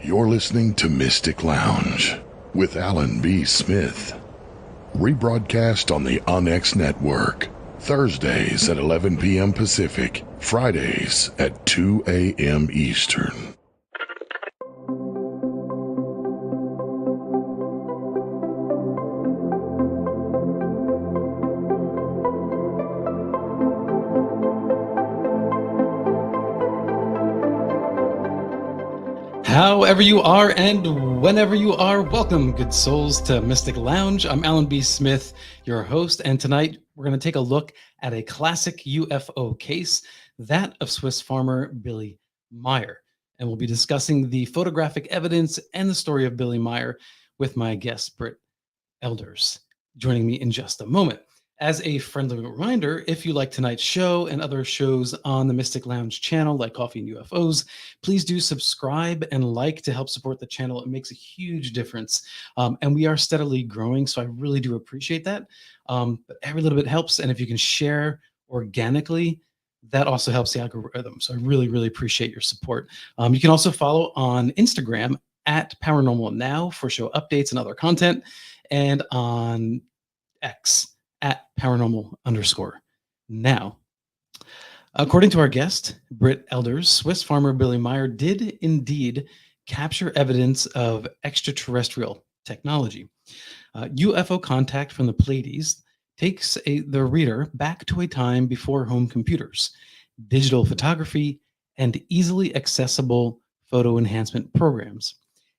You're listening to Mystic Lounge with Alan B. Smith. Rebroadcast on the Onyx Network. Thursdays at 11 p.m. Pacific. Fridays at 2 a.m. Eastern. However you are and whenever you are, welcome, good souls, to Mystic Lounge. I'm Alan B. Smith, your host, and tonight we're going to take a look at a classic UFO case, that of Swiss farmer Billy Meier. And we'll be discussing the photographic evidence and the story of Billy Meier with my guest, Brit Elders, joining me in just a moment. As a friendly reminder, if you like tonight's show and other shows on the Mystic Lounge channel, like Coffee and UFOs, please do subscribe and like to help support the channel. It makes a huge difference. And we are steadily growing, so I really do appreciate that. But every little bit helps. And if you can share organically, that also helps the algorithm. So I really, really appreciate your support. You can also follow on Instagram at Paranormal Now for show updates and other content, and on X at paranormal_now. According to our guest, Brit Elders, Swiss farmer Billy Meier did indeed capture evidence of extraterrestrial technology. UFO Contact from the Pleiades takes the reader back to a time before home computers, digital photography, and easily accessible photo enhancement programs.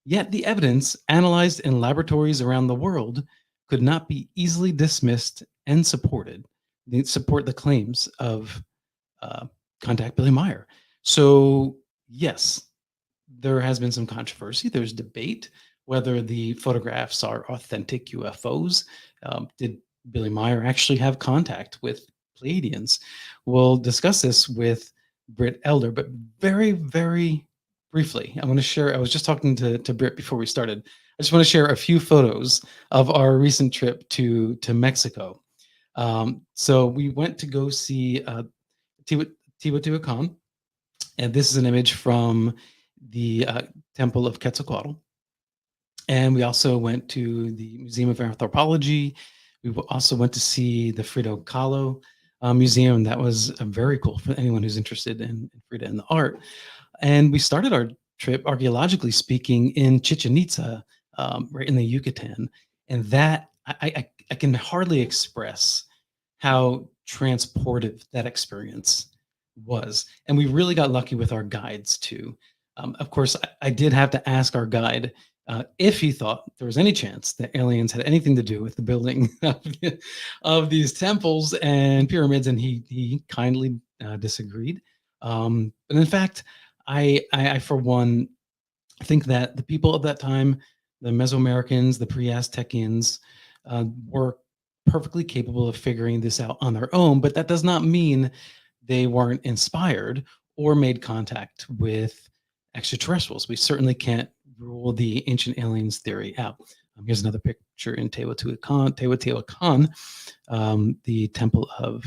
Yet the evidence, analyzed in laboratories around the world, could not be easily dismissed and support the claims of Contact Billy Meier. So yes, there has been some controversy. There's debate whether the photographs are authentic UFOs. Did Billy Meier actually have contact with Pleiadians? We'll discuss this with Brit Elder, but very, very briefly, I want to share, I was just talking to Brit before we started. I just want to share a few photos of our recent trip to Mexico. So we went to go see Teotihuacan, and this is an image from the Temple of Quetzalcoatl. And we also went to the Museum of Anthropology. We also went to see the Frida Kahlo Museum. That was very cool for anyone who's interested in Frida and the art. And we started our trip, archaeologically speaking, in Chichen Itza, right in the Yucatan. And that, I can hardly express how transportive that experience was. And we really got lucky with our guides too. Of course, I did have to ask our guide if he thought there was any chance that aliens had anything to do with the building of these temples and pyramids, and he kindly disagreed. But in fact, I for one think that the people of that time, the Mesoamericans, the pre-Aztecians, were perfectly capable of figuring this out on their own, but that does not mean they weren't inspired or made contact with extraterrestrials. We certainly can't rule the ancient aliens theory out. Here's another picture in Teotihuacan, the temple of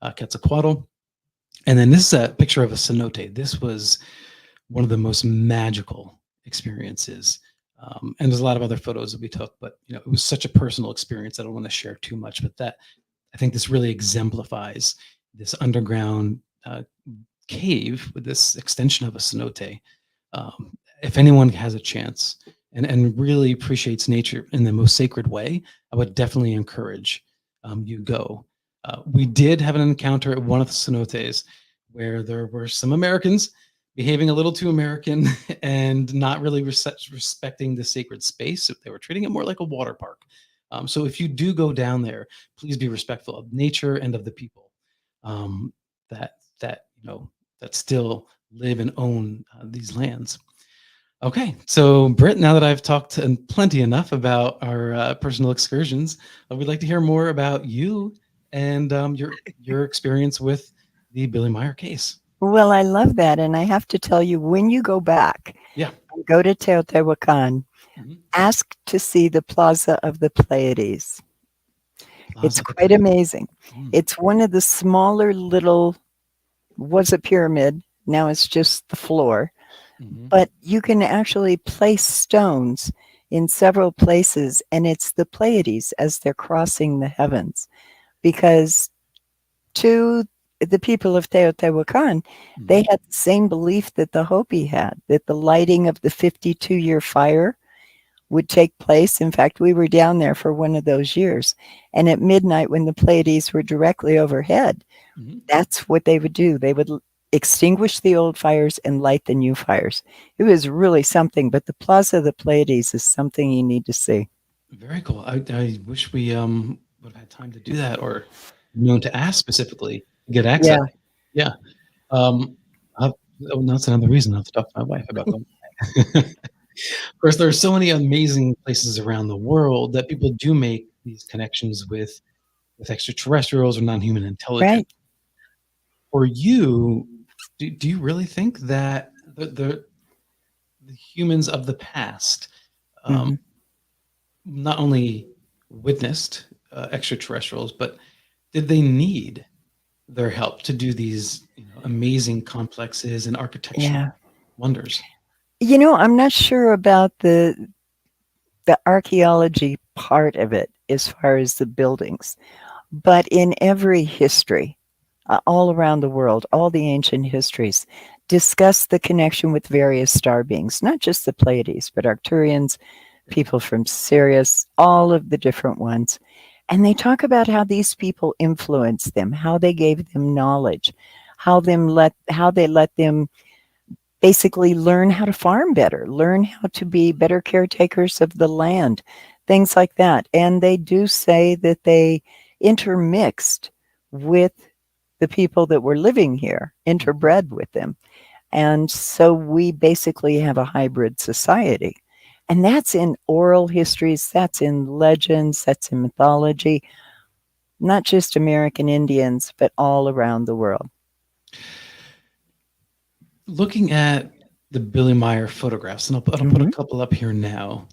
Quetzalcoatl. And then this is a picture of a cenote. This was one of the most magical experiences. And there's a lot of other photos that we took, but it was such a personal experience. I don't want to share too much, but that I think this really exemplifies this underground cave with this extension of a cenote. If anyone has a chance and really appreciates nature in the most sacred way, I would definitely encourage you go. We did have an encounter at one of the cenotes where there were some Americans behaving a little too American and not really respecting the sacred space. They were treating it more like a water park. So if you do go down there, please be respectful of nature and of the people that still live and own these lands. Okay, so Britt, now that I've talked plenty enough about our personal excursions, we'd like to hear more about you and your experience with the Billy Meier case. Well, I love that. And I have to tell you, when you go back, go to Teotihuacan, ask to see the Plaza of the Pleiades. It's quite amazing. It's one of the smaller little, was a pyramid. Now it's just the floor. but you can actually place stones in several places, and it's the Pleiades as they're crossing the heavens. Because to the people of Teotihuacan, they had the same belief that the Hopi had, that the lighting of the 52-year fire would take place. In fact, we were down there for one of those years. And at midnight, when the Pleiades were directly overhead, that's what they would do. They would extinguish the old fires and light the new fires. It was really something, but the Plaza of the Pleiades is something you need to see. Very cool. I wish we would have had time to do that, or known to ask specifically to get access. Yeah. That's another reason I have to talk to my wife about going. Of course, there are so many amazing places around the world that people do make these connections with extraterrestrials or non-human intelligence. Right. For you, do you really think that the humans of the past not only witnessed extraterrestrials, but did they need their help to do these amazing complexes and architectural wonders? I'm not sure about the archaeology part of it as far as the buildings, but in every history, all around the world, all the ancient histories discuss the connection with various star beings, not just the Pleiades, but Arcturians, people from Sirius, all of the different ones. And they talk about how these people influenced them, how they gave them knowledge, how they let them basically learn how to farm better, learn how to be better caretakers of the land, things like that. And they do say that they intermixed with the people that were living here, interbred with them. And so we basically have a hybrid society. And that's in oral histories, that's in legends, that's in mythology, not just American Indians, but all around the world. Looking at the Billy Meier photographs, and I'll put a couple up here now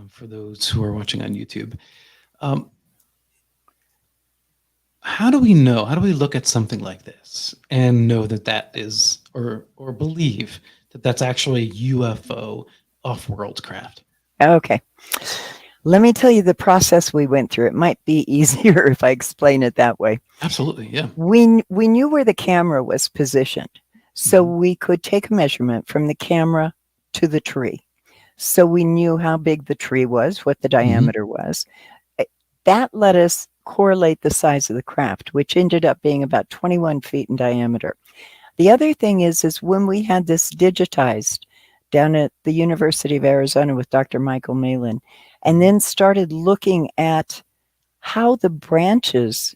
for those who are watching on YouTube. How do we know? How do we look at something like this and know that is, or believe that that's actually UFO off-world craft? Okay. Let me tell you the process we went through. It might be easier if I explain it that way. Absolutely, yeah. We knew where the camera was positioned, so we could take a measurement from the camera to the tree. So we knew how big the tree was, what the diameter was. That let us correlate the size of the craft, which ended up being about 21 feet in diameter. The other thing is when we had this digitized down at the University of Arizona with Dr. Michael Malin, and then started looking at how the branches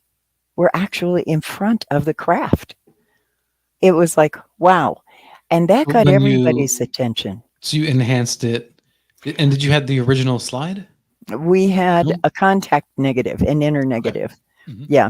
were actually in front of the craft. It was like, wow. And that got everybody's attention. So you enhanced it. And did you have the original slide? We had a contact negative, an inner negative. Okay. Yeah.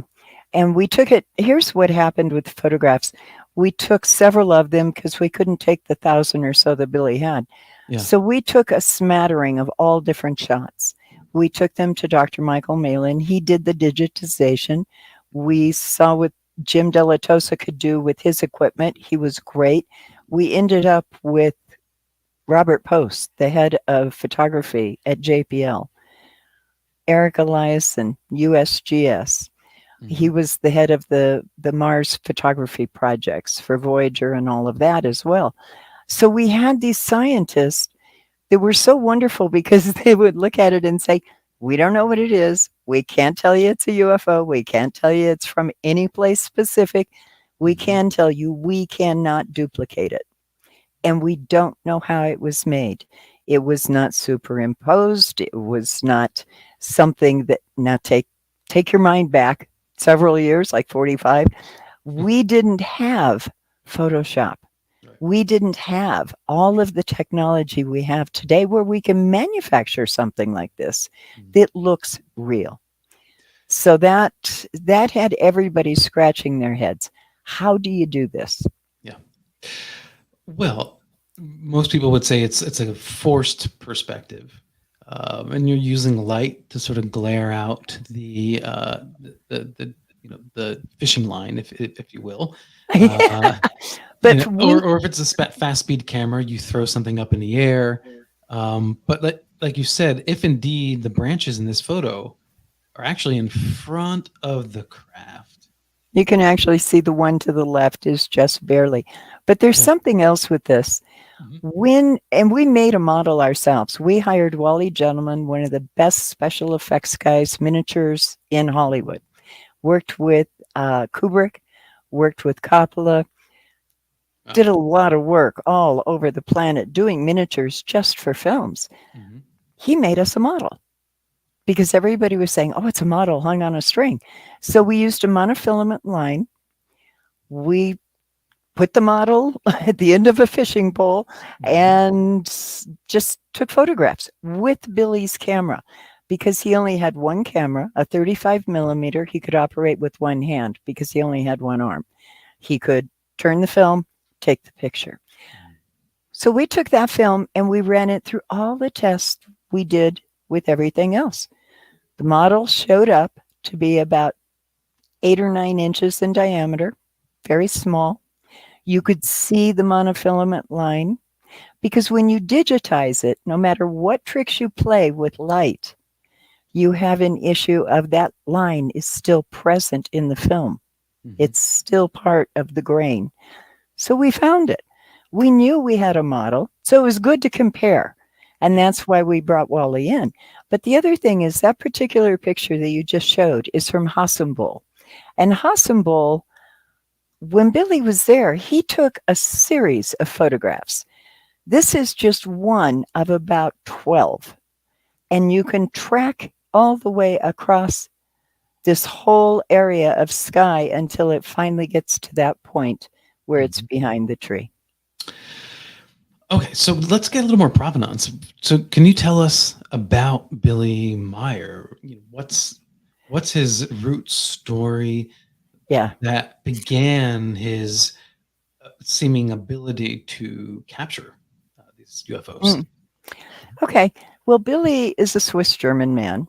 And we took it. Here's what happened with the photographs. We took several of them because we couldn't take the 1,000 or so that Billy had. Yeah. So we took a smattering of all different shots. We took them to Dr. Michael Malin. He did the digitization. We saw what Jim Delatosa could do with his equipment. He was great. We ended up with Robert Post, the head of photography at JPL. Eric Eliason, USGS. He was the head of the Mars photography projects for Voyager and all of that as well. So we had these scientists that were so wonderful because they would look at it and say, we don't know what it is. We can't tell you it's a UFO. We can't tell you it's from any place specific. We can tell you we cannot duplicate it. And we don't know how it was made. It was not superimposed. It was not something that, now take your mind back several years, like 45. We didn't have Photoshop. We didn't have all of the technology we have today where we can manufacture something like this that looks real. So that had everybody scratching their heads. How do you do this? Yeah. Well, most people would say it's a forced perspective, and you're using light to sort of glare out the the fishing line, if you will. But or if it's a fast speed camera, you throw something up in the air. But like you said, if indeed the branches in this photo are actually in front of the craft, you can actually see the one to the left is just barely. But there's something else with this. And we made a model ourselves. We hired Wally Gentleman, one of the best special effects guys, miniatures in Hollywood. Worked with Kubrick, worked with Coppola, did a lot of work all over the planet doing miniatures just for films. He made us a model because everybody was saying, oh, it's a model hung on a string. So we used a monofilament line. We put the model at the end of a fishing pole and just took photographs with Billy's camera because he only had one camera, a 35 millimeter. He could operate with one hand because he only had one arm. He could turn the film, take the picture. So we took that film and we ran it through all the tests we did with everything else. The model showed up to be about 8 or 9 inches in diameter, very small. You could see the monofilament line because when you digitize it, no matter what tricks you play with light, you have an issue of that line is still present in the film. It's still part of the grain. So we found it. We knew we had a model, so it was good to compare. And that's why we brought Wally in. But the other thing is that particular picture that you just showed is from Hassenbohl. And Hassenbohl, when Billy was there, he took a series of photographs. This is just one of about 12. And you can track all the way across this whole area of sky until it finally gets to that point where it's behind the tree. Okay, so let's get a little more provenance. So can you tell us about Billy Meier? What's his root story that began his seeming ability to capture these UFOs? Okay, well, Billy is a Swiss-German man.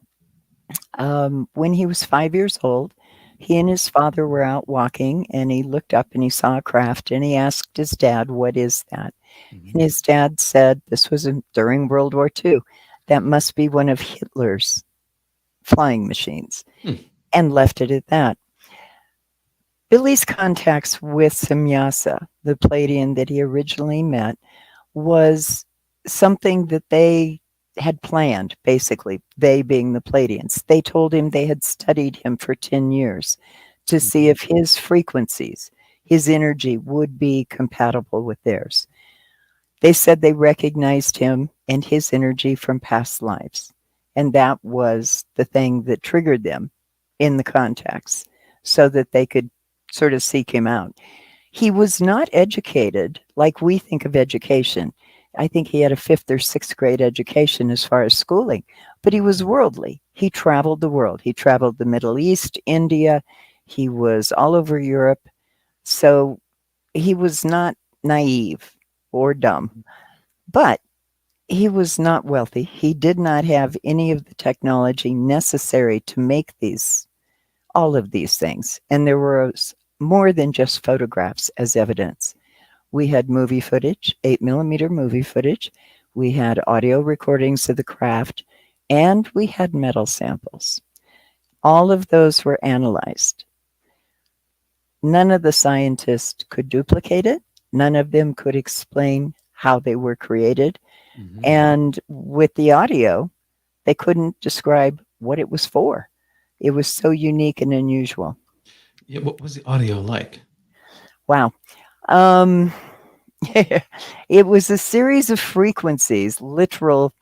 When he was 5 years old, he and his father were out walking, and he looked up and he saw a craft, and he asked his dad, "What is that?" And his dad said, this was during World War II, "That must be one of Hitler's flying machines," and left it at that. Billy's contacts with Semyasa, the Pleiadian that he originally met, was something that they had planned, basically, they being the Pleiadians. They told him they had studied him for 10 years to see if his frequencies, his energy would be compatible with theirs. They said they recognized him and his energy from past lives. And that was the thing that triggered them in the contacts so that they could sort of seek him out. He was not educated like we think of education. I think he had a 5th or 6th grade education as far as schooling, but he was worldly. He traveled the world. He traveled the Middle East, India. He was all over Europe. So he was not naive or dumb, but he was not wealthy. He did not have any of the technology necessary to make all of these things. And there was more than just photographs as evidence. We had movie footage, 8mm movie footage. We had audio recordings of the craft, and we had metal samples. All of those were analyzed. None of the scientists could duplicate it. None of them could explain how they were created. And with the audio, they couldn't describe what it was for. It was so unique and unusual. Yeah, what was the audio like? Wow. It was a series of frequencies, literal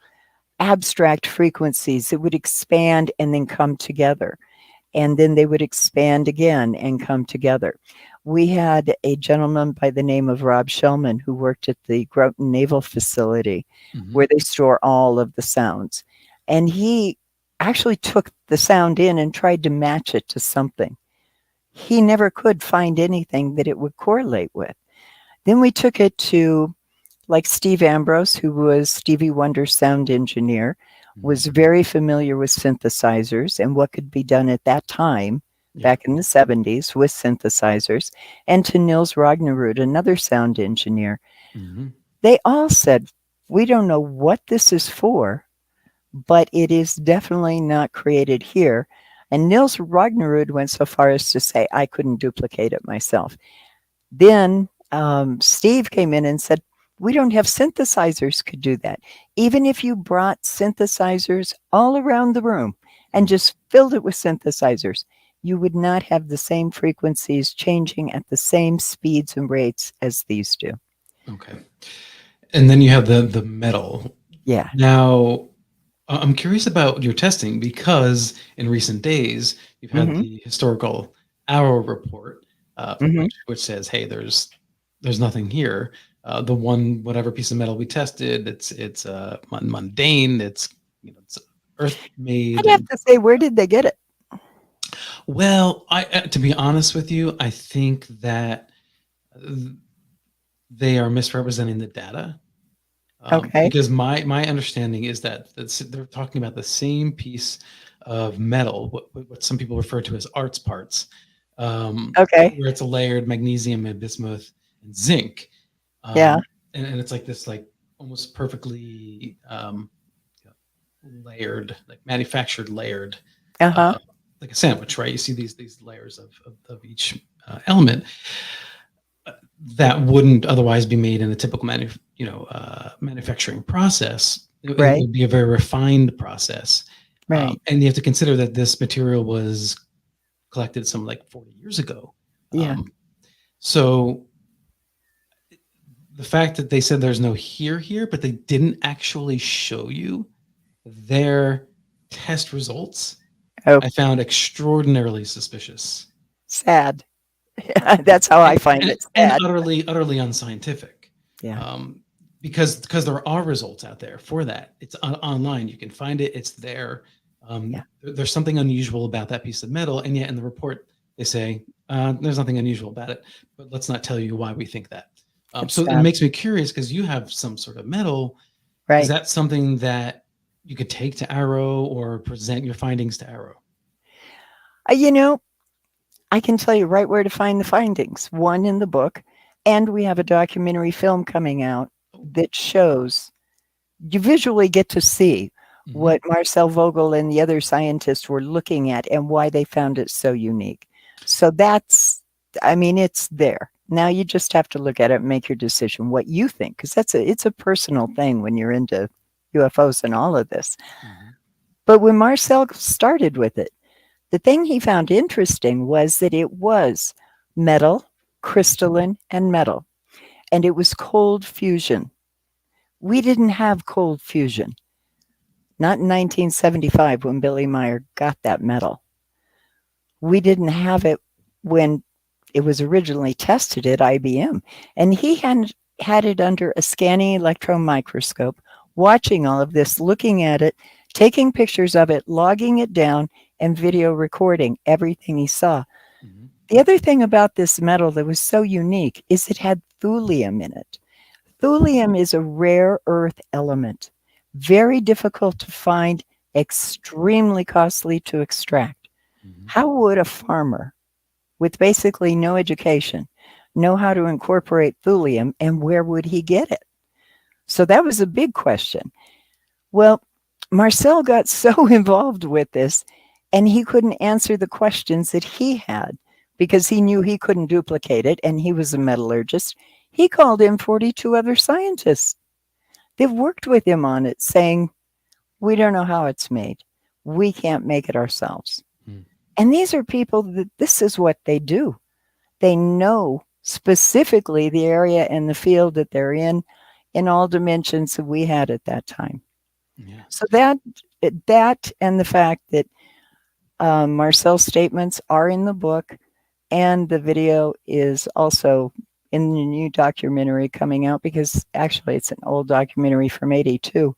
abstract frequencies that would expand and then come together. And then they would expand again and come together. We had a gentleman by the name of Rob Shellman who worked at the Groton Naval Facility where they store all of the sounds. And he actually took the sound in and tried to match it to something. He never could find anything that it would correlate with. Then we took it to like Steve Ambrose, who was Stevie Wonder's sound engineer, was very familiar with synthesizers and what could be done at that time back in the 70s with synthesizers, and to Nils Ragnerud, another sound engineer. They all said, we don't know what this is for, but it is definitely not created here. And Nils Ragnerud went so far as to say, I couldn't duplicate it myself. Then Steve came in and said, we don't have synthesizers could do that. Even if you brought synthesizers all around the room and just filled it with synthesizers, you would not have the same frequencies changing at the same speeds and rates as these do. Okay. And then you have the metal. Yeah. Now, I'm curious about your testing, because in recent days, you've had the historical Arrow report, which says, hey, there's nothing here. The whatever piece of metal we tested, it's mundane. It's earth made. I'd have to say, where did they get it? Well, to be honest with you, I think that they are misrepresenting the data. Okay. Because my understanding is that they're talking about the same piece of metal, what some people refer to as arts parts. Okay. Where it's a layered magnesium and bismuth and zinc. Yeah. And it's like this, like almost perfectly layered, like manufactured layered, like a sandwich, right? You see these layers of each element that wouldn't otherwise be made in a typical manufacturing process. It would be a very refined process. Right. And you have to consider that this material was collected some like 40 years ago. Yeah. So the fact that they said there's no here, but they didn't actually show you their test results, I found extraordinarily suspicious. Sad. That's how I find it. Sad. And utterly unscientific. Yeah. Because there are results out there for that. It's online. You can find it. It's there. There's something unusual about that piece of metal, and yet in the report they say there's nothing unusual about it. But let's not tell you why we think that. So it makes me curious, because you have some sort of metal. Right. Is that something that you could take to Arrow or present your findings to Arrow? I can tell you right where to find the findings. One, in the book, and we have a documentary film coming out that shows, you visually get to see what Marcel Vogel and the other scientists were looking at and why they found it so unique. So it's there. Now you just have to look at it and make your decision what you think, because it's a personal thing when you're into UFOs and all of this. But when Marcel started with it, the thing he found interesting was that it was metal, crystalline, and metal. And it was cold fusion. We didn't have cold fusion. Not in 1975 when Billy Meier got that metal. We didn't have it when it was originally tested at IBM. And he had it under a scanning electron microscope, watching all of this, looking at it, taking pictures of it, logging it down, and video recording everything he saw. The other thing about this metal that was so unique is it had thulium in it. Thulium is a rare earth element, very difficult to find, extremely costly to extract. How would a farmer with basically no education know how to incorporate thulium, and where would he get it? So that was a big question. Well, Marcel got so involved with this, and he couldn't answer the questions that he had because he knew he couldn't duplicate it, and he was a metallurgist. He called in 42 other scientists. They've worked with him on it, saying, we don't know how it's made. We can't make it ourselves. And these are people that this is what they do. They know specifically the area and the field that they're in all dimensions that we had at that time. Yeah. So that and the fact that Marcel's statements are in the book, and the video is also in the new documentary coming out, because actually it's an old documentary from '82,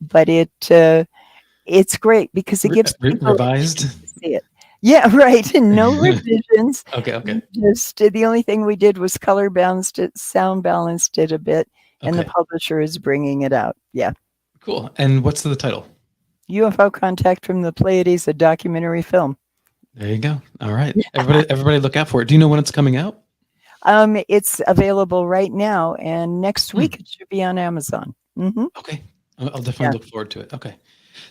but it's great because it gives people revised to see it. Yeah, right. And no revisions. Okay. Just the only thing we did was color balanced it, sound balanced it a bit, and the publisher is bringing it out. Yeah. Cool. And what's the title? UFO Contact from the Pleiades, a documentary film. There you go. All right. Everybody look out for it. Do you know when it's coming out? It's available right now, and next week it should be on Amazon. Okay. I'll definitely look forward to it. Okay.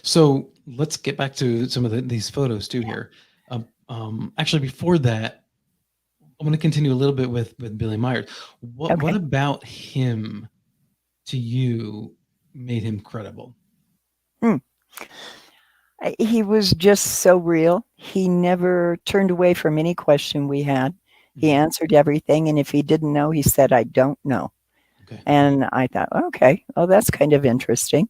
So let's get back to some of these photos too here. Actually, before that, I'm going to continue a little bit with Billy Meier. What about him to you made him credible? He was just so real. He never turned away from any question we had. He answered everything, and if he didn't know, he said, "I don't know." Okay. And I thought, okay, oh, that's kind of interesting.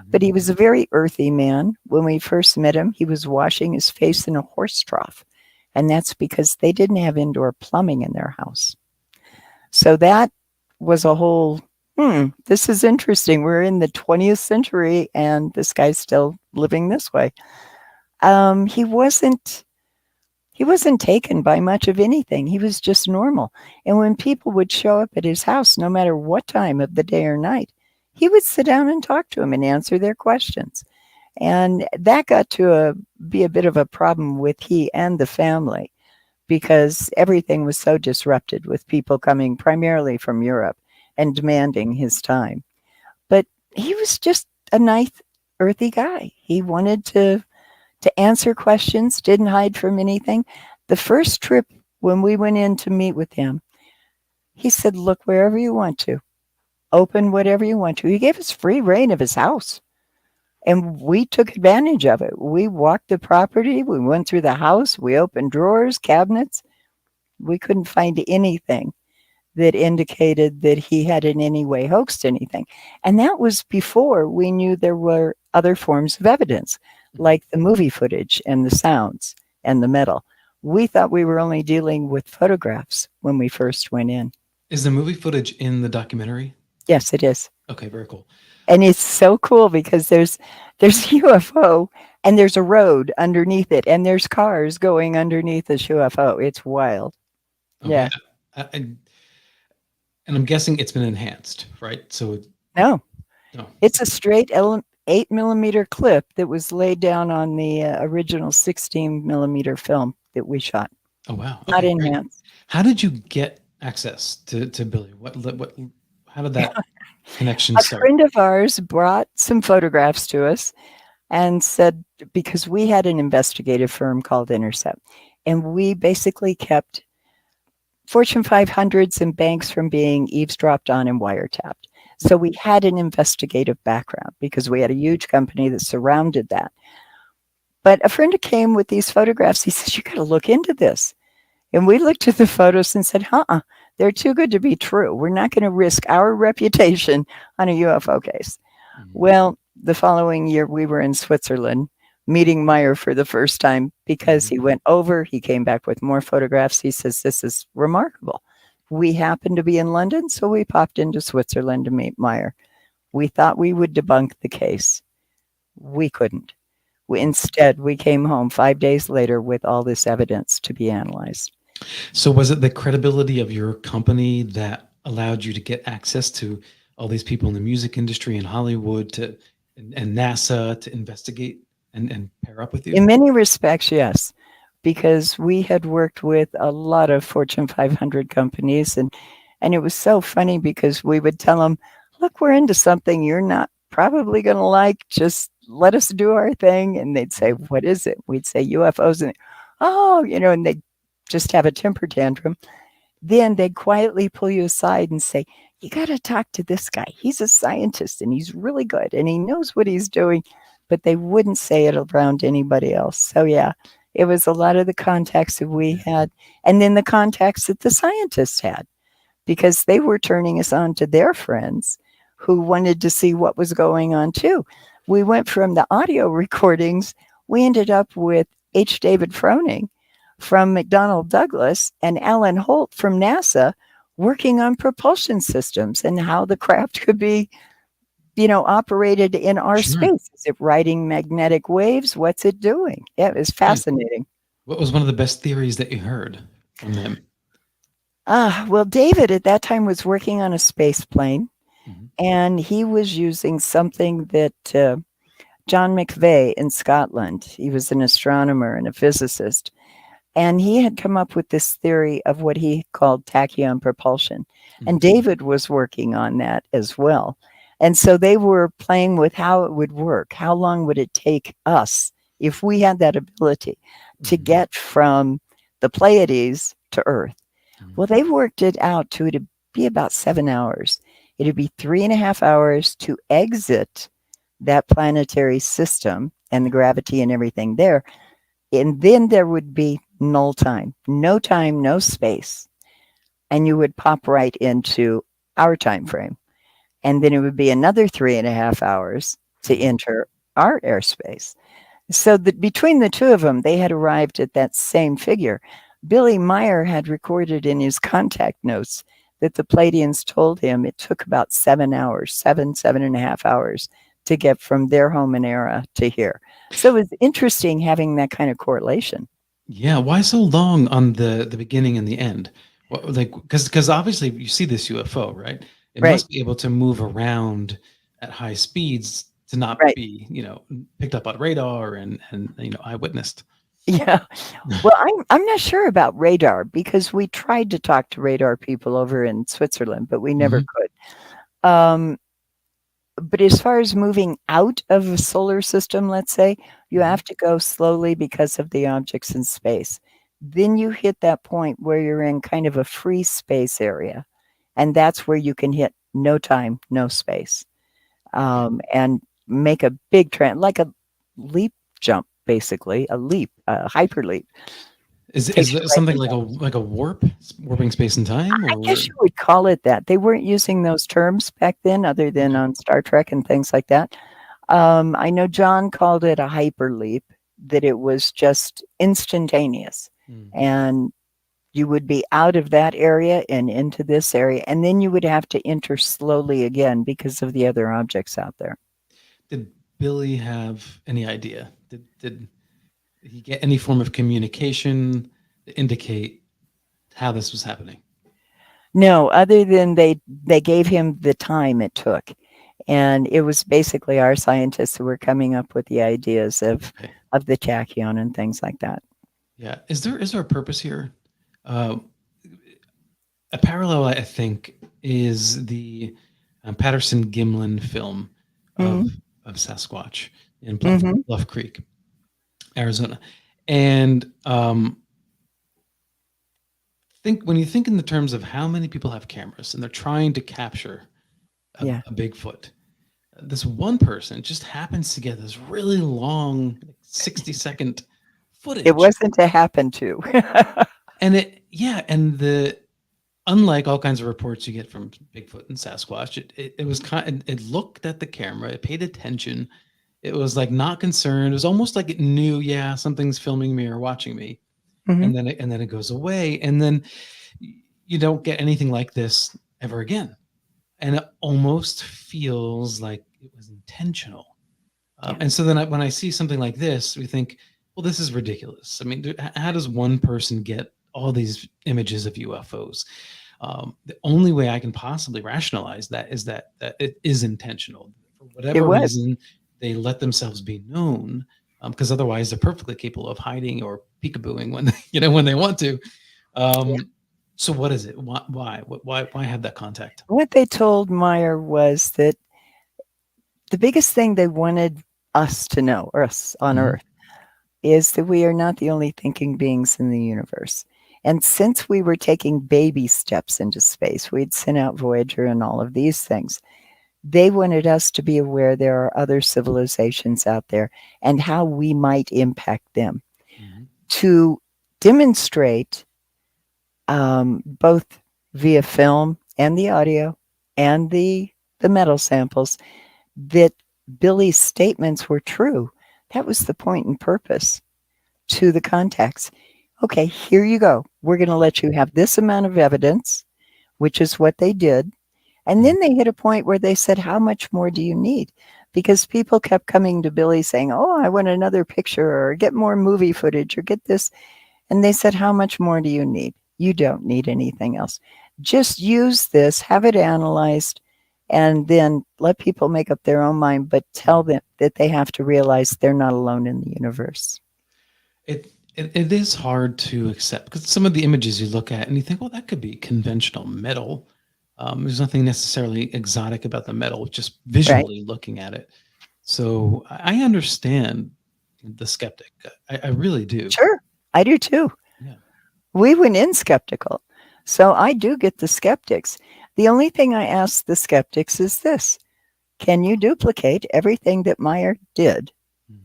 But he was a very earthy man. When we first met him, he was washing his face in a horse trough, and that's because they didn't have indoor plumbing in their house. So that was a whole, this is interesting. We're in the 20th century, and this guy's still living this way. He wasn't taken by much of anything. He was just normal. And when people would show up at his house, no matter what time of the day or night, he would sit down and talk to them and answer their questions. And that got to be a bit of a problem with he and the family, because everything was so disrupted with people coming primarily from Europe and demanding his time. But he was just a nice, earthy guy. He wanted to answer questions, didn't hide from anything. The first trip when we went in to meet with him, he said, "Look wherever you want to. Open whatever you want to." He gave us free reign of his house. And we took advantage of it. We walked the property. We went through the house. We opened drawers, cabinets. We couldn't find anything that indicated that he had in any way hoaxed anything. And that was before we knew there were other forms of evidence, like the movie footage and the sounds and the metal. We thought we were only dealing with photographs when we first went in. Is the movie footage in the documentary? Yes, it is. Okay, very cool. And it's so cool because there's UFO and there's a road underneath it and there's cars going underneath this UFO. It's wild. Okay. Yeah. And I'm guessing it's been enhanced, right? So no. It's a straight 8mm clip that was laid down on the original 16mm film that we shot. Oh wow! Not enhanced. Great. How did you get access to Billy? How did that connection start? A friend of ours brought some photographs to us and said, because we had an investigative firm called Intercept, and we basically kept Fortune 500s and banks from being eavesdropped on and wiretapped. So we had an investigative background because we had a huge company that surrounded that. But a friend came with these photographs. He says, "You got to look into this." And we looked at the photos and said, they're too good to be true. We're not going to risk our reputation on a UFO case. Well, the following year, we were in Switzerland meeting Meier for the first time because he went over. He came back with more photographs. He says, "This is remarkable." We happened to be in London, so we popped into Switzerland to meet Meier. We thought we would debunk the case. We couldn't. Instead, we came home 5 days later with all this evidence to be analyzed. So was it the credibility of your company that allowed you to get access to all these people in the music industry and Hollywood and NASA to investigate and pair up with you? In many respects, yes, because we had worked with a lot of Fortune 500 companies, and it was so funny because we would tell them, "Look, we're into something you're not probably going to like. Just let us do our thing." And they'd say, "What is it?" We'd say UFOs, and and they'd just have a temper tantrum. Then they'd quietly pull you aside and say, "You got to talk to this guy. He's a scientist and he's really good and he knows what he's doing." But they wouldn't say it around anybody else. So yeah, it was a lot of the contacts that we had, and then the contacts that the scientists had, because they were turning us on to their friends who wanted to see what was going on too. We went from the audio recordings, we ended up with H. David Froning from McDonnell Douglas and Alan Holt from NASA working on propulsion systems and how the craft could be, operated in our space. Is it riding magnetic waves? What's it doing? Yeah, it was fascinating. What was one of the best theories that you heard from them? Well, David at that time was working on a space plane, and he was using something that John McVeigh in Scotland, he was an astronomer and a physicist, And he had come up with this theory of what he called tachyon propulsion. And David was working on that as well. And so they were playing with how it would work. How long would it take us, if we had that ability, to get from the Pleiades to Earth? Well, they worked it out to it'd be about 7 hours. It'd be 3.5 hours to exit that planetary system and the gravity and everything there. And then there would be null time, no space. And you would pop right into our time frame. And then it would be another 3.5 hours to enter our airspace. So that between the two of them, they had arrived at that same figure. Billy Meier had recorded in his contact notes that the Pleiadians told him it took about 7 hours, 7.5 hours to get from their home and era to here. So it was interesting having that kind of correlation. Yeah, why so long on the beginning and the end? What, like, because obviously you see this UFO, right? It must be able to move around at high speeds to not be, picked up on radar and eyewitnessed. Yeah. Well, I'm not sure about radar, because we tried to talk to radar people over in Switzerland, but we never could. But as far as moving out of a solar system, let's say, you have to go slowly because of the objects in space. Then you hit that point where you're in kind of a free space area. And that's where you can hit no time, no space. And make a big trend, like a leap jump, basically, a leap, a hyperleap. Is there something like a warping space and time? I guess you would call it that. They weren't using those terms back then, other than on Star Trek and things like that. I know John called it a hyperleap, that it was just instantaneous. And you would be out of that area and into this area, and then you would have to enter slowly again because of the other objects out there. Did Billy have any idea? Did he get any form of communication to indicate how this was happening? No, other than they gave him the time it took. And it was basically our scientists who were coming up with the ideas of the tachyon and things like that. Yeah. Is there a purpose here? A parallel, I think, is the Patterson-Gimlin film of Sasquatch in Bluff Creek, Arizona. And when you think in the terms of how many people have cameras and they're trying to capture a Bigfoot, this one person just happens to get this really long 60-second footage. It wasn't to happen to. And unlike all kinds of reports you get from Bigfoot and Sasquatch, it looked at the camera, it paid attention, it was like not concerned. It was almost like it knew, something's filming me or watching me, and then it goes away, and then you don't get anything like this ever again, and it almost feels like it was intentional. And so then when I see something like this, we think, well, this is ridiculous. I mean, how does one person get all these images of UFOs? The only way I can possibly rationalize that is that it is intentional. For whatever reason, they let themselves be known, because otherwise they're perfectly capable of hiding or peekabooing when they want to. So what is it? Why have that contact? What they told Meier was that the biggest thing they wanted us to know, us on Earth, is that we are not the only thinking beings in the universe. And since we were taking baby steps into space, we'd sent out Voyager and all of these things, they wanted us to be aware there are other civilizations out there and how we might impact them. To demonstrate, both via film and the audio and the metal samples, that Billy's statements were true. That was the point and purpose to the contacts. Okay, here you go. We're going to let you have this amount of evidence, which is what they did. And then they hit a point where they said, how much more do you need? Because people kept coming to Billy saying, oh, I want another picture, or get more movie footage, or get this. And they said, how much more do you need? You don't need anything else. Just use this, have it analyzed, and then let people make up their own mind, but tell them that they have to realize they're not alone in the universe. It is hard to accept because some of the images you look at and you think, well, that could be conventional metal. There's nothing necessarily exotic about the metal, just visually looking at it. So I understand the skeptic. I really do. Sure, I do too. Yeah. We went in skeptical. So I do get the skeptics. The only thing I ask the skeptics is this: can you duplicate everything that Meier did?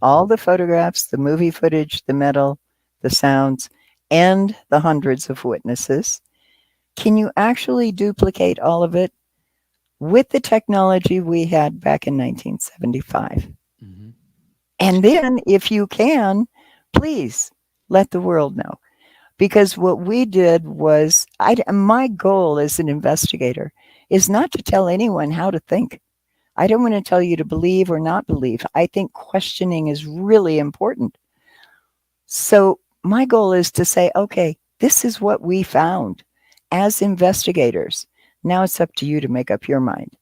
All the photographs, the movie footage, the metal, the sounds, and the hundreds of witnesses. Can you actually duplicate all of it with the technology we had back in 1975? Mm-hmm. And then, if you can, please let the world know. Because what we did was, my goal as an investigator is not to tell anyone how to think. I don't want to tell you to believe or not believe. I think questioning is really important. So my goal is to say, okay, this is what we found as investigators. Now it's up to you to make up your mind.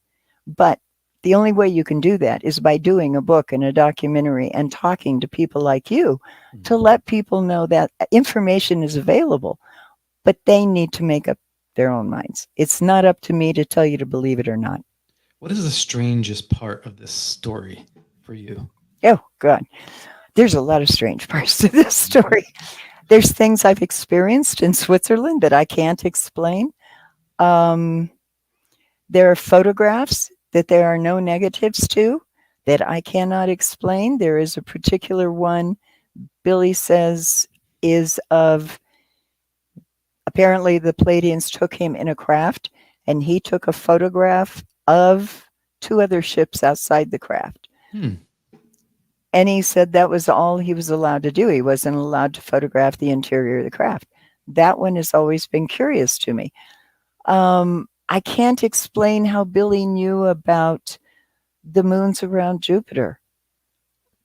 But the only way you can do that is by doing a book and a documentary and talking to people like you to let people know that information is available, but they need to make up their own minds. It's not up to me to tell you to believe it or not. What is the strangest part of this story for you? Oh, God. There's a lot of strange parts to this story. There's things I've experienced in Switzerland that I can't explain. There are photographs that there are no negatives to that I cannot explain. There is a particular one Billy says is of, apparently the Pleiadians took him in a craft and he took a photograph of 2 other ships outside the craft. And he said that was all he was allowed to do. He wasn't allowed to photograph the interior of the craft. That one has always been curious to me. I can't explain how Billy knew about the moons around Jupiter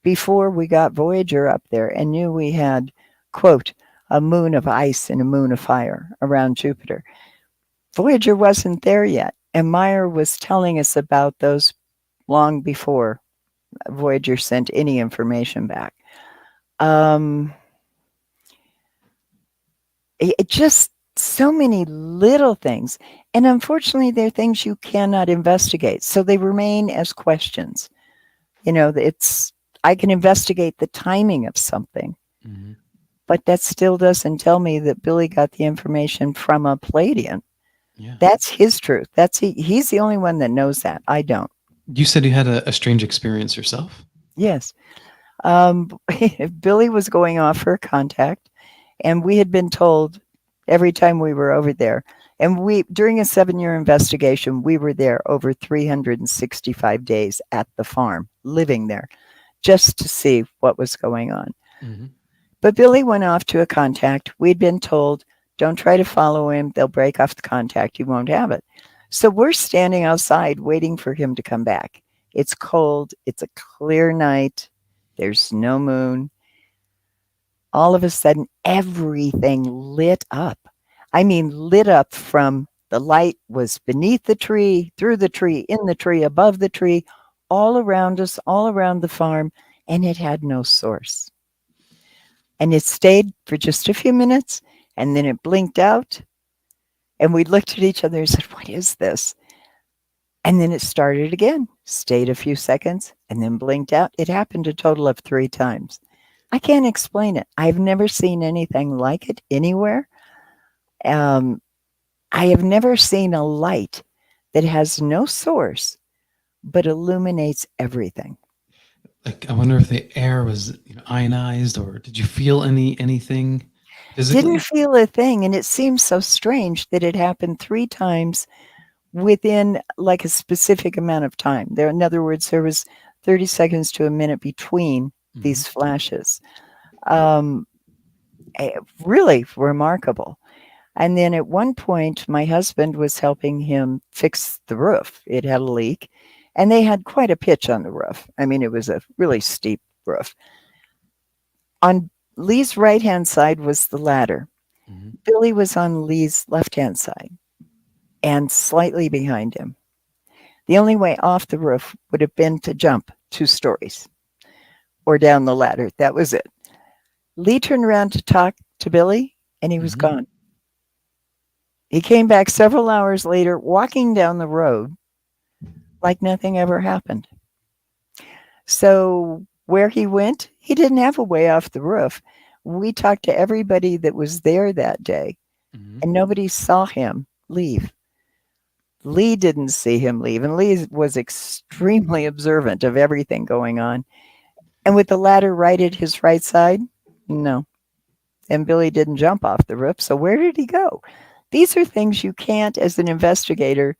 before we got Voyager up there and knew we had, quote, a moon of ice and a moon of fire around Jupiter. Voyager wasn't there yet, and Meier was telling us about those long before Voyager sent any information back. It just so many little things. And unfortunately, they're things you cannot investigate. So they remain as questions. You know, I can investigate the timing of something, but that still doesn't tell me that Billy got the information from a Pleiadian. Yeah. That's his truth. He's the only one that knows that. I don't. You said you had a strange experience yourself? Yes. Billy was going off for a contact, and we had been told every time we were over there, and during a 7-year investigation, we were there over 365 days at the farm, living there, just to see what was going on. But Billy went off to a contact. We'd been told, don't try to follow him. They'll break off the contact. You won't have it. So we're standing outside waiting for him to come back. It's cold. It's a clear night. There's no moon. All of a sudden, everything lit up. I mean, lit up from the light was beneath the tree, through the tree, in the tree, above the tree, all around us, all around the farm, and it had no source. And it stayed for just a few minutes, and then it blinked out, and we looked at each other and said, what is this? And then it started again, stayed a few seconds, and then blinked out. It happened a total of 3 times. I can't explain it. I've never seen anything like it anywhere. I have never seen a light that has no source, but illuminates everything. Like, I wonder if the air was ionized, or did you feel anything physically? Didn't feel a thing, and it seems so strange that it happened 3 times within like a specific amount of time. In other words, there was 30 seconds to a minute between these flashes. Really remarkable. And then at one point, my husband was helping him fix the roof. It had a leak, and they had quite a pitch on the roof. I mean, it was a really steep roof. On Lee's right-hand side was the ladder. Billy was on Lee's left-hand side and slightly behind him. The only way off the roof would have been to jump 2 stories or down the ladder. That was it. Lee turned around to talk to Billy, and he was gone. He came back several hours later, walking down the road like nothing ever happened. So where he went, he didn't have a way off the roof. We talked to everybody that was there that day, and nobody saw him leave. Lee didn't see him leave, and Lee was extremely observant of everything going on. And with the ladder right at his right side, no. And Billy didn't jump off the roof, so where did he go? These are things you can't, as an investigator,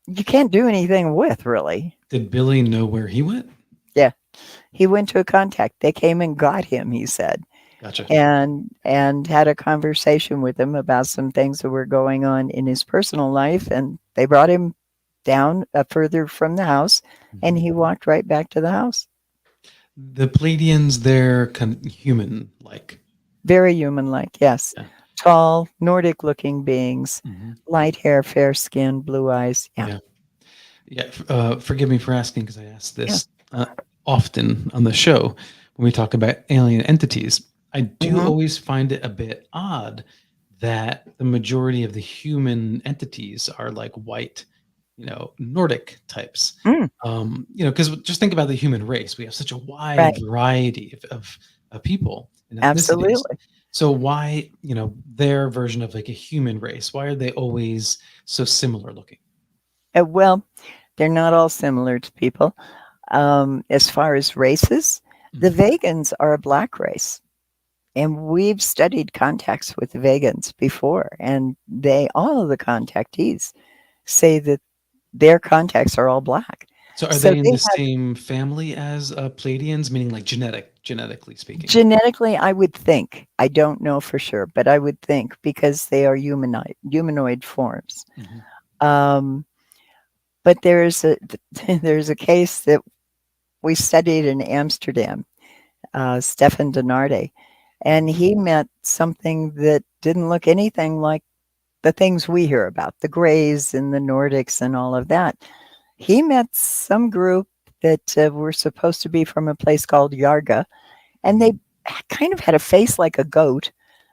you can't do anything with, really. Did Billy know where he went? Yeah. He went to a contact. They came and got him, he said. Gotcha. And had a conversation with him about some things that were going on in his personal life, and they brought him down further from the house, and he walked right back to the house. The Pleiadians, they're human-like. Very human-like, yes. Yeah. Tall, Nordic-looking beings, light hair, fair skin, blue eyes. Yeah. Forgive me for asking, because I ask this often on the show when we talk about alien entities. I do always find it a bit odd that the majority of the human entities are like white, Nordic types. Because just think about the human race. We have such a wide variety of people and ethnicities. Absolutely. So why, their version of like a human race, why are they always so similar looking? Well, they're not all similar to people. As far as races, the Vegans are a black race. And we've studied contacts with the Vegans before, and all of the contactees say that their contacts are all black. So are they in the same family as Pleiadians, meaning like genetically speaking? Genetically, I would think. I don't know for sure, but I would think, because they are humanoid forms. But there's a case that we studied in Amsterdam, Stefan Denarde, and he met something that didn't look anything like the things we hear about, the Greys and the Nordics and all of that. He met some group that were supposed to be from a place called Yarga, and they kind of had a face like a goat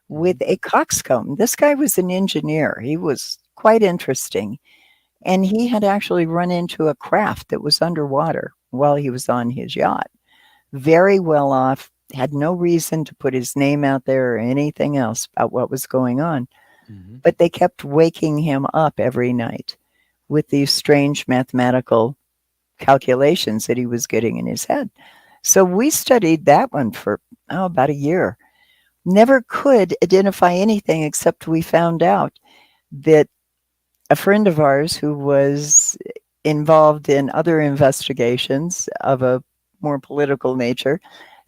with a coxcomb. This guy was an engineer. He was quite interesting. And he had actually run into a craft that was underwater while he was on his yacht. Very well off, had no reason to put his name out there or anything else about what was going on. But they kept waking him up every night with these strange mathematical calculations that he was getting in his head. So we studied that one for about a year. Never could identify anything, except we found out that a friend of ours who was involved in other investigations of a more political nature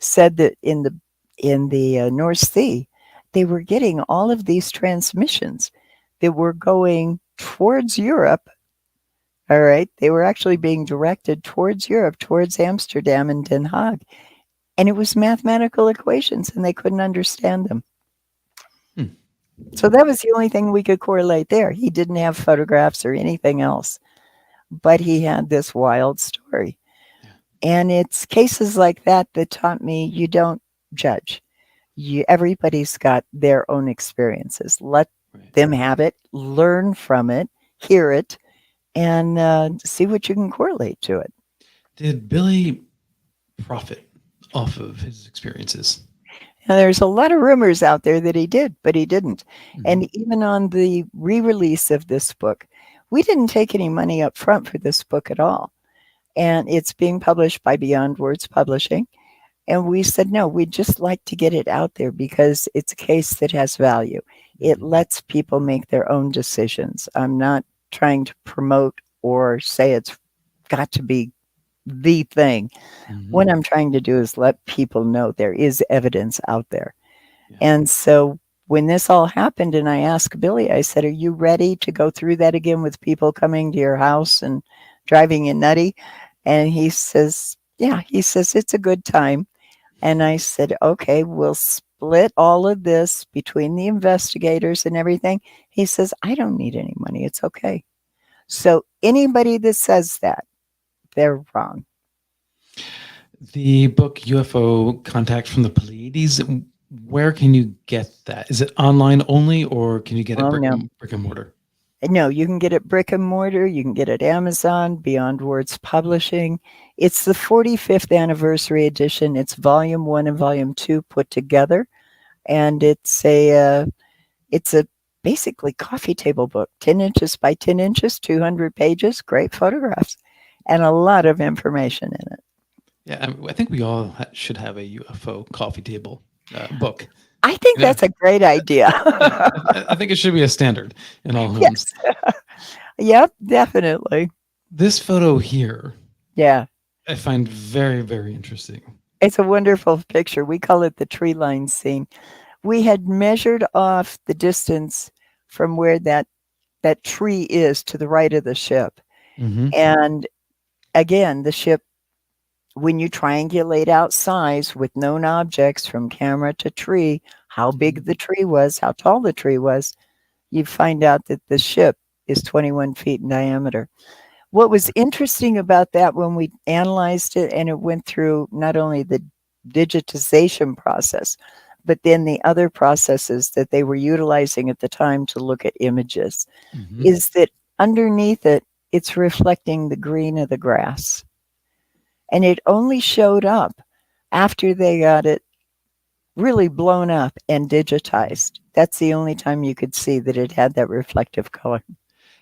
said that in the North Sea, they were getting all of these transmissions that were going towards Europe. All right. They were actually being directed towards Europe, towards Amsterdam and Den Haag. And it was mathematical equations, and they couldn't understand them. So that was the only thing we could correlate there. He didn't have photographs or anything else, but he had this wild story. And it's cases like that that taught me you don't judge. Everybody's got their own experiences. Let them have it, learn from it, hear it, and see what you can correlate to it. Did Billy profit off of his experiences? Now, there's a lot of rumors out there that he did, but he didn't. And even on the re-release of this book, we didn't take any money up front for this book at all. And it's being published by Beyond Words Publishing. And we said, no, we'd just like to get it out there because it's a case that has value. It lets people make their own decisions. I'm not trying to promote or say it's got to be the thing. What I'm trying to do is let people know there is evidence out there. And so when this all happened and I asked Billy, I said, are you ready to go through that again with people coming to your house and driving you nutty? And he says, yeah, he says, it's a good time. And I said, okay, we'll split all of this between the investigators and everything. He says, I don't need any money. It's okay. So anybody that says that, they're wrong. The book UFO Contact from the Pleiades, where can you get that? Is it online only, or can you get it brick and mortar? No, you can get it brick and mortar. You can get it Amazon, Beyond Words Publishing. It's the 45th anniversary edition. It's volume 1 and volume 2 put together. And it's a basically coffee table book, 10 inches by 10 inches, 200 pages, great photographs, and a lot of information in it. Yeah, I think we all should have a UFO coffee table book. I think that's a great idea. I think it should be a standard in all homes. Yes. Yep, definitely. This photo here, yeah, I find very, very interesting. It's a wonderful picture. We call it the tree line scene. We had measured off the distance from where that tree is to the right of the ship. Mm-hmm. And again, the ship, when you triangulate out size with known objects from camera to tree, how big the tree was, how tall the tree was, you find out that the ship is 21 feet in diameter. What was interesting about that when we analyzed it, and it went through not only the digitization process, but then the other processes that they were utilizing at the time to look at images, is that underneath it, it's reflecting the green of the grass. And it only showed up after they got it really blown up and digitized. That's the only time you could see that it had that reflective color.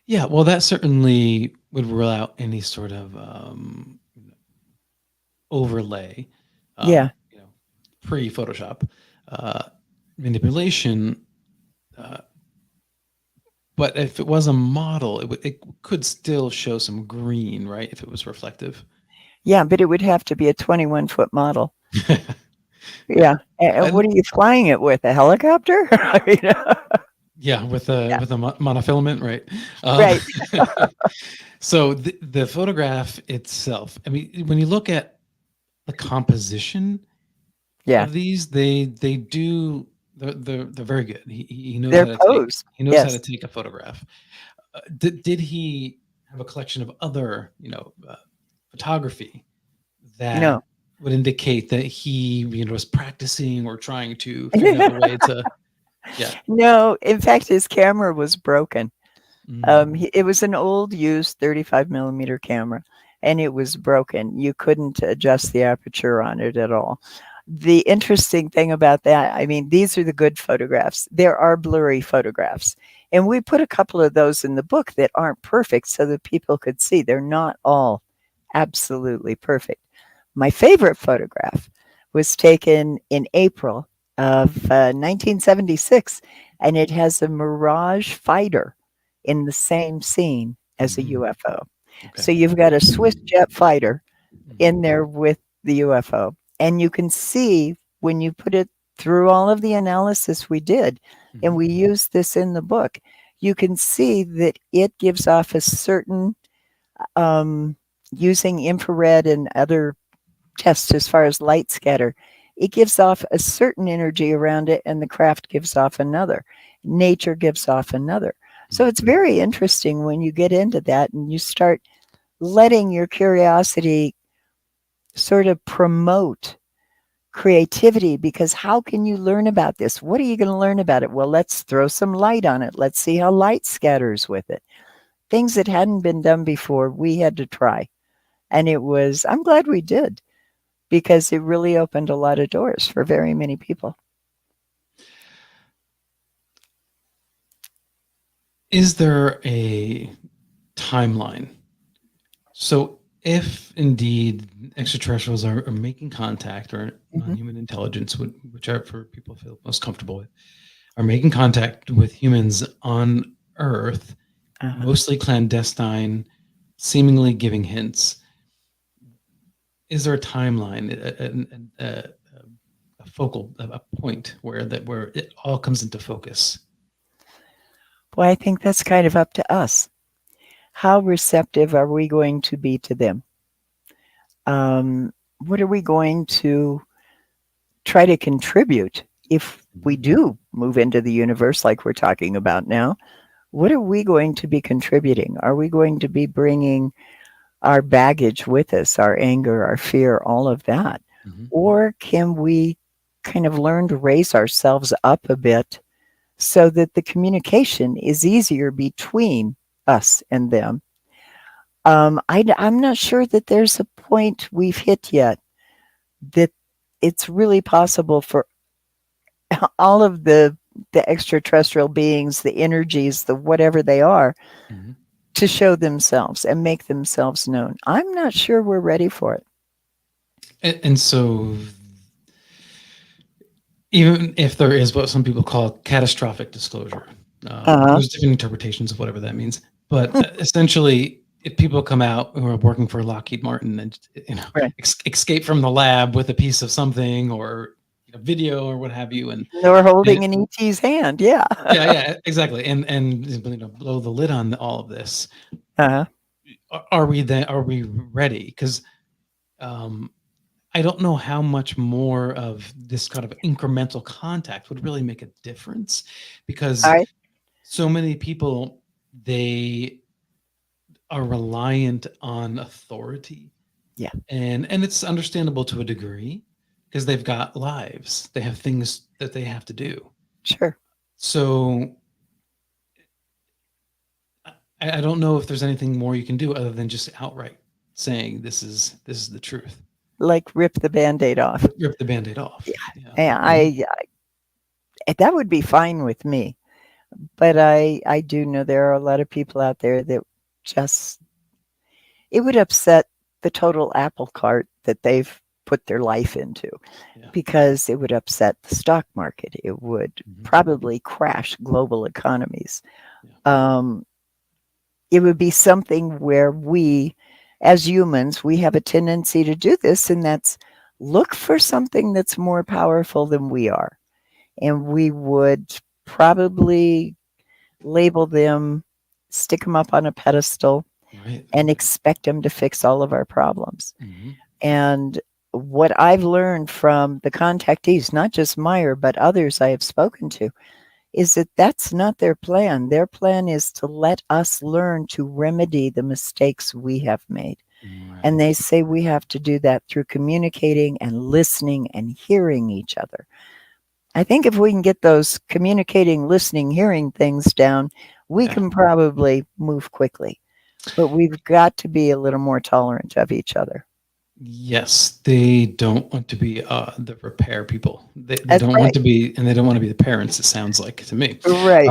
Yeah, well, that certainly would rule out any sort of overlay. Pre-Photoshop manipulation. But if it was a model, it could still show some green, right? If it was reflective. Yeah, but it would have to be a 21-foot model. Yeah. And what are you flying it with? A helicopter? Yeah, with a monofilament, right? Right. So the photograph itself, I mean, when you look at the composition of these, they're very good. He knows how to take a photograph. Did he have a collection of other, photography that would indicate that he, was practicing or trying to figure out a way to? Yeah. No, in fact, his camera was broken. It was an old used 35 millimeter camera, and it was broken. You couldn't adjust the aperture on it at all. The interesting thing about that, I mean, these are the good photographs. There are blurry photographs. And we put a couple of those in the book that aren't perfect so that people could see. They're not all absolutely perfect. My favorite photograph was taken in April of 1976, and it has a Mirage fighter in the same scene as a UFO. Okay. So you've got a Swiss jet fighter in there with the UFO. And you can see when you put it through all of the analysis we did, and we use this in the book, you can see that it gives off a certain, using infrared and other tests as far as light scatter, it gives off a certain energy around it, and the craft gives off another. Nature gives off another. So it's very interesting when you get into that and you start letting your curiosity sort of promote creativity, because how can you learn about this? What are you going to learn about it? Well, let's throw some light on it. Let's see how light scatters with it. Things that hadn't been done before, we had to try. And I'm glad we did, because it really opened a lot of doors for very many people. Is there a timeline? So if indeed extraterrestrials are making contact, or non-human intelligence, whichever people feel most comfortable with, are making contact with humans on Earth, mostly clandestine, seemingly giving hints, is there a timeline, a point where it all comes into focus? Well, I think that's kind of up to us. How receptive are we going to be to them? What are we going to try to contribute if we do move into the universe like we're talking about now? What are we going to be contributing? Are we going to be bringing our baggage with us, our anger, our fear, all of that? Or can we kind of learn to raise ourselves up a bit so that the communication is easier between us and them? I'm not sure that there's a point we've hit yet that it's really possible for all of the extraterrestrial beings, the energies, the whatever they are, to show themselves and make themselves known. I'm not sure we're ready for it. And so, even if there is what some people call catastrophic disclosure, there's different interpretations of whatever that means. But essentially, if people come out who are working for Lockheed Martin and escape from the lab with a piece of something or video or what have you, and they're holding an ET's hand, yeah, exactly, and blow the lid on all of this. Are we ready? Because I don't know how much more of this kind of incremental contact would really make a difference, because so many people, they are reliant on authority. Yeah. And it's understandable to a degree, because they've got lives. They have things that they have to do. Sure. So I don't know if there's anything more you can do other than just outright saying this is the truth. Like rip the Band-Aid off. Rip the Band-Aid off. Yeah. I that would be fine with me. But I do know there are a lot of people out there that just, it would upset the total apple cart that they've put their life into, because it would upset the stock market. It would probably crash global economies. It would be something where we, as humans, we have a tendency to do this, and that's look for something that's more powerful than we are. And we would probably label them, stick them up on a pedestal, and expect them to fix all of our problems. And what I've learned from the contactees, not just Meier, but others I have spoken to, is that that's not their plan. Their plan is to let us learn to remedy the mistakes we have made. And they say we have to do that through communicating and listening and hearing each other. I think if we can get those communicating, listening, hearing things down, we can probably move quickly. But we've got to be a little more tolerant of each other. Yes, they don't want to be the repair people. They don't want to be, and they don't want to be the parents, it sounds like to me. Right.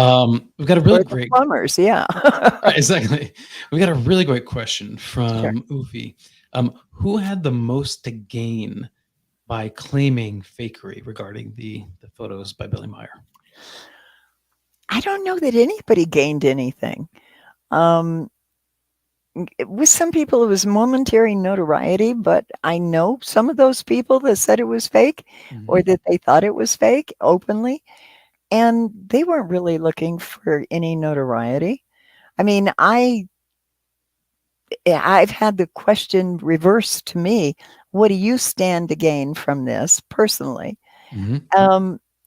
We've got a really great plumbers, exactly. We got a really great question from Ufi. Who had the most to gain by claiming fakery regarding the photos by Billy Meier? I don't know that anybody gained anything. With some people, it was momentary notoriety, but I know some of those people that said it was fake, or that they thought it was fake openly, and they weren't really looking for any notoriety. I mean, I've had the question reversed to me, what do you stand to gain from this personally?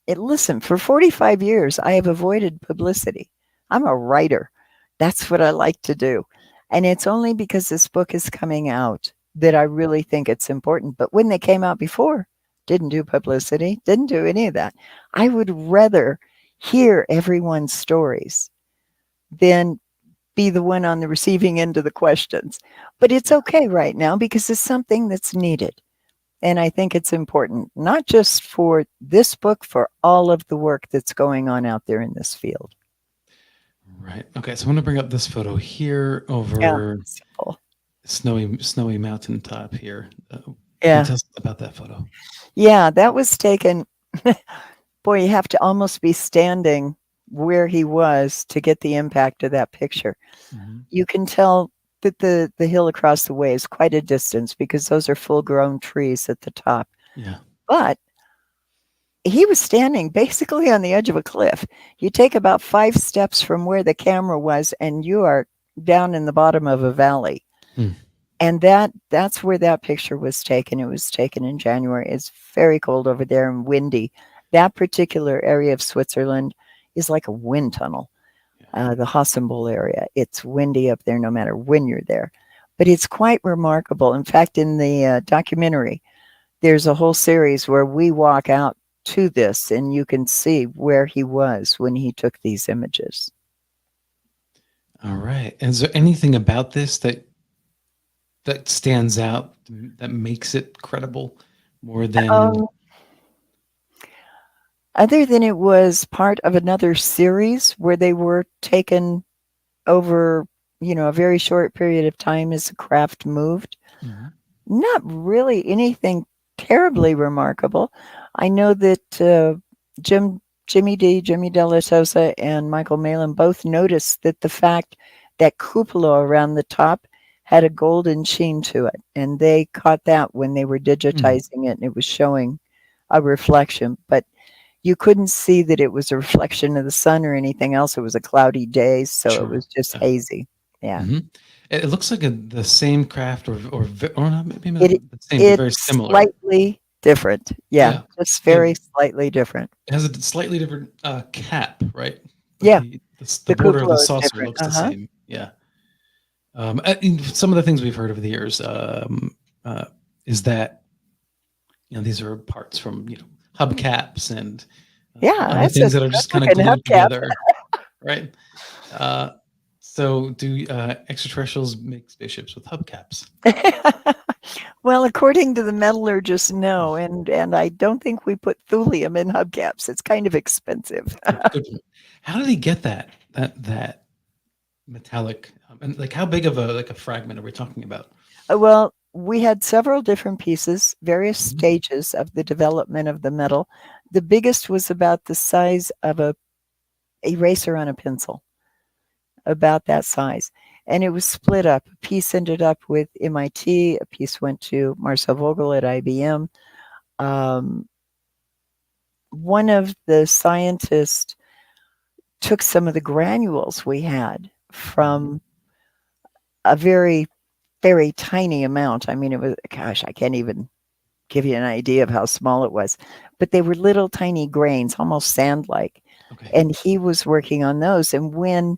Listen, for 45 years, I have avoided publicity. I'm a writer. That's what I like to do. And it's only because this book is coming out that I really think it's important. But when they came out before, didn't do publicity, didn't do any of that. I would rather hear everyone's stories than be the one on the receiving end of the questions. But it's okay right now because it's something that's needed. And I think it's important, not just for this book, for all of the work that's going on out there in this field. Right. Okay. So I want to bring up this photo here over snowy mountaintop here. Can you tell us about that photo? Yeah, that was taken. Boy, you have to almost be standing where he was to get the impact of that picture. You can tell that the hill across the way is quite a distance because those are full-grown trees at the top. But he was standing basically on the edge of a cliff. You take about 5 steps from where the camera was, and you are down in the bottom of a valley. And that's where that picture was taken. It was taken in January. It's very cold over there and windy. That particular area of Switzerland is like a wind tunnel. The Hossenbol area. It's windy up there no matter when you're there. But it's quite remarkable. In fact, in the documentary, there's a whole series where we walk out to this, and you can see where he was when he took these images. All right. Is there anything about this that stands out, that makes it credible more than? Other than it was part of another series where they were taken over, a very short period of time as the craft moved. Mm-hmm. Not really anything terribly remarkable. I know that Jimmy De La Sosa, and Michael Malin both noticed that the fact that cupola around the top had a golden sheen to it, and they caught that when they were digitizing it, and it was showing a reflection, but you couldn't see that it was a reflection of the sun or anything else. It was a cloudy day, so it was just hazy. Yeah. Mm-hmm. It looks like the same craft, or not, maybe not the same, but very similar. Slightly different. Yeah. Just very slightly different. It has a slightly different cap, right? But yeah. The border of the saucer looks the same. Yeah. Some of the things we've heard over the years is that, these are parts from, hubcaps and other things that are just kind of glued together, right? So do extraterrestrials make spaceships with hubcaps? Well, according to the metallurgists, no, and I don't think we put thulium in hubcaps. It's kind of expensive. How did he get that metallic, and like how big of a fragment are we talking about? Well, we had several different pieces, various stages of the development of the metal. The biggest was about the size of a eraser on a pencil, about that size. And it was split up. A piece ended up with MIT, a piece went to Marcel Vogel at IBM. One of the scientists took some of the granules we had from a very, very tiny amount. I mean, it was, gosh, I can't even give you an idea of how small it was, but they were little tiny grains, almost sand-like. And he was working on those. And when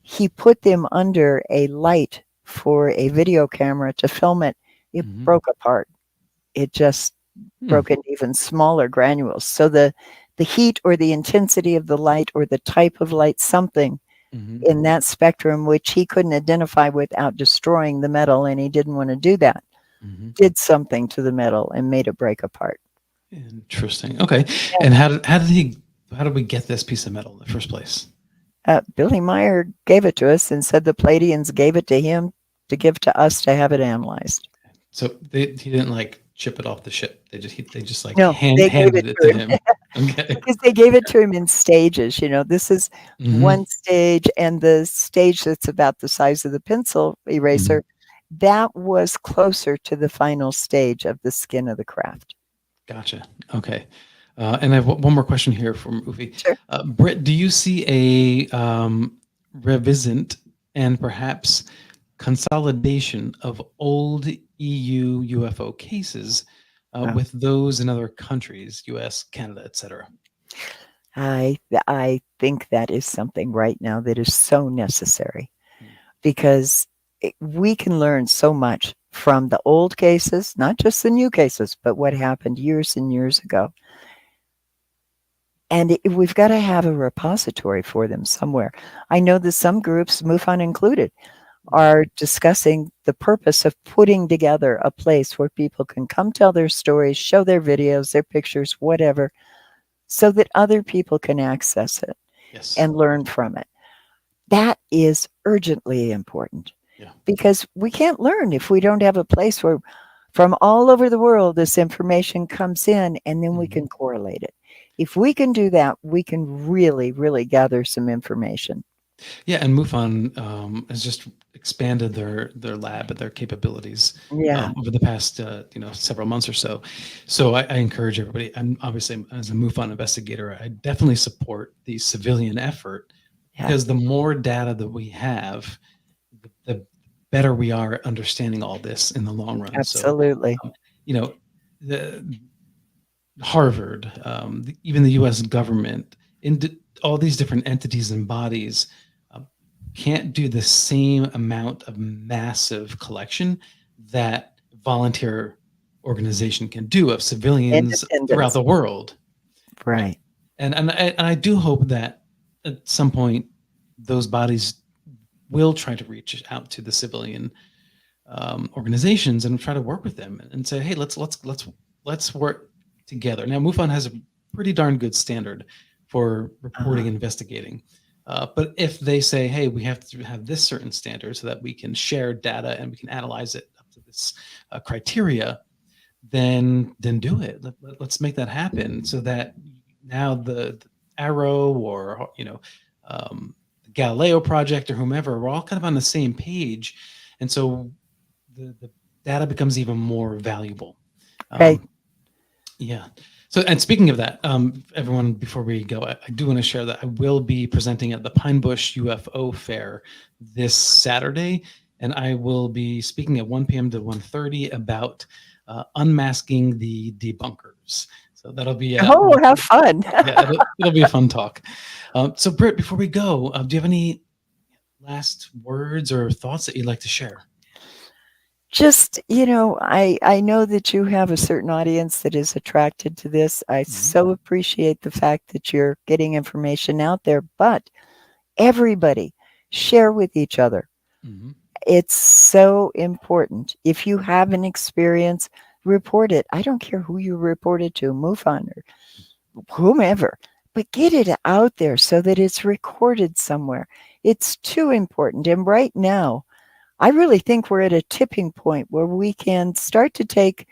he put them under a light for a video camera to film it, it broke apart. It just broke into even smaller granules. So the heat or the intensity of the light or the type of light, something in that spectrum, which he couldn't identify without destroying the metal, and he didn't want to do that, did something to the metal and made it break apart. Interesting. Okay. Yeah. And how did we get this piece of metal in the first place? Billy Meier gave it to us and said the Pleiadians gave it to him to give to us to have it analyzed. So he didn't like chip it off the ship. They just like no, handed it to him. Okay. Because they gave it to him in stages. This is one stage, and the stage that's about the size of the pencil eraser, that was closer to the final stage of the skin of the craft. Gotcha. Okay. And I have one more question here from Ufi. Sure. Brit, do you see a revisit and perhaps consolidation of old EU UFO cases with those in other countries, US, Canada, etc.? I think that is something right now that is so necessary, because we can learn so much from the old cases, not just the new cases, but what happened years and years ago. And we've got to have a repository for them somewhere. I know that some groups, MUFON included, are discussing the purpose of putting together a place where people can come tell their stories, show their videos, their pictures, whatever, so that other people can access it and learn from it. That is urgently important, because we can't learn if we don't have a place where from all over the world this information comes in, and then we can correlate it. If we can do that, we can really, really gather some information. Yeah, and MUFON has just expanded their lab and their capabilities over the past several months or so. So I encourage everybody. I'm obviously, as a MUFON investigator, I definitely support the civilian effort, because the more data that we have, the better we are at understanding all this in the long run. Absolutely. So, the Harvard, even the U.S. government, all these different entities and bodies, can't do the same amount of massive collection that volunteer organization can do of civilians throughout the world. Right. And I do hope that at some point those bodies will try to reach out to the civilian organizations and try to work with them and say, hey, let's work together. Now, MUFON has a pretty darn good standard for reporting and investigating. But if they say, hey, we have to have this certain standard so that we can share data and we can analyze it up to this criteria, then do it. Let's make that happen so that now the Arrow or, the Galileo project or whomever, we're all kind of on the same page. And so the data becomes even more valuable. Right. Yeah. So, and speaking of that, everyone, before we go, I do want to share that I will be presenting at the Pine Bush UFO Fair this Saturday, and I will be speaking at 1 p.m. to 1:30 about unmasking the debunkers. So that'll be have fun. Yeah, it'll be a fun talk. So, Britt, before we go, do you have any last words or thoughts that you'd like to share? Just, I know that you have a certain audience that is attracted to this. I so appreciate the fact that you're getting information out there, but everybody share with each other. It's so important. If you have an experience, report it. I don't care who you report it to, MUFON or whomever, but get it out there so that it's recorded somewhere. It's too important. And right now, I really think we're at a tipping point where we can start to take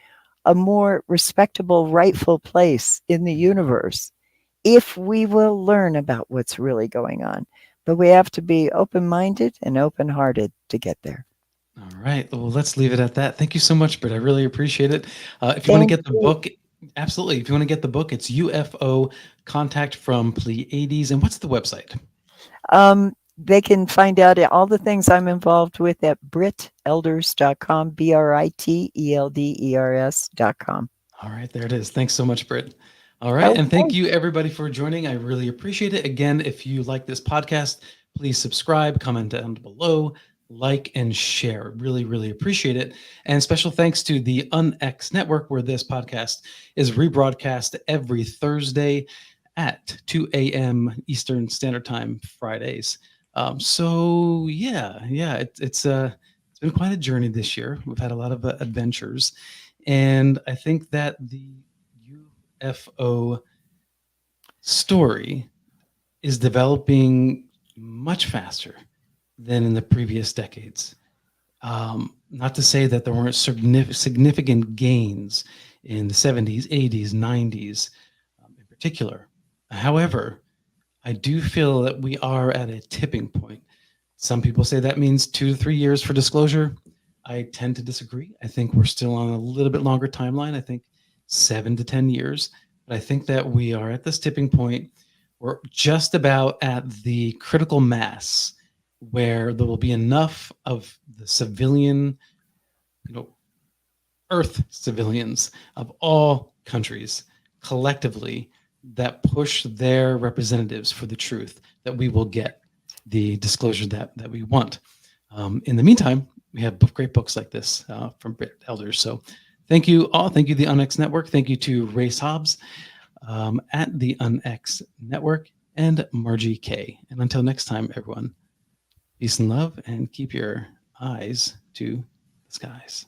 a more respectable, rightful place in the universe if we will learn about what's really going on. But we have to be open-minded and open-hearted to get there. All right. Well, let's leave it at that. Thank you so much, Britt. I really appreciate it. If you want to get the book, absolutely. If you want to get the book, it's UFO Contact from Pleiades. And what's the website? They can find out all the things I'm involved with at BritElders.com, BritElders.com. All right, there it is. Thanks so much, Britt. All right, and thank you everybody for joining. I really appreciate it. Again, if you like this podcast, please subscribe, comment down below, like, and share. Really, really appreciate it. And special thanks to the UNX Network, where this podcast is rebroadcast every Thursday at 2 a.m. Eastern Standard Time, Fridays. So it's been quite a journey this year. We've had a lot of adventures, and I think that the UFO story is developing much faster than in the previous decades. Not to say that there weren't significant gains in the 70s, 80s, 90s in particular. However, I do feel that we are at a tipping point. Some people say that means 2 to 3 years for disclosure. I tend to disagree. I think we're still on a little bit longer timeline. I think 7 to 10 years. But I think that we are at this tipping point. We're just about at the critical mass where there will be enough of the civilian, Earth civilians of all countries collectively that push their representatives for the truth, that we will get the disclosure that we want. In the meantime, we have great books like this from Brit Elders. So thank you all. Thank you, the UNX Network. Thank you to Race Hobbs at the UNX Network and Margie K. And until next time, everyone, peace and love, and keep your eyes to the skies.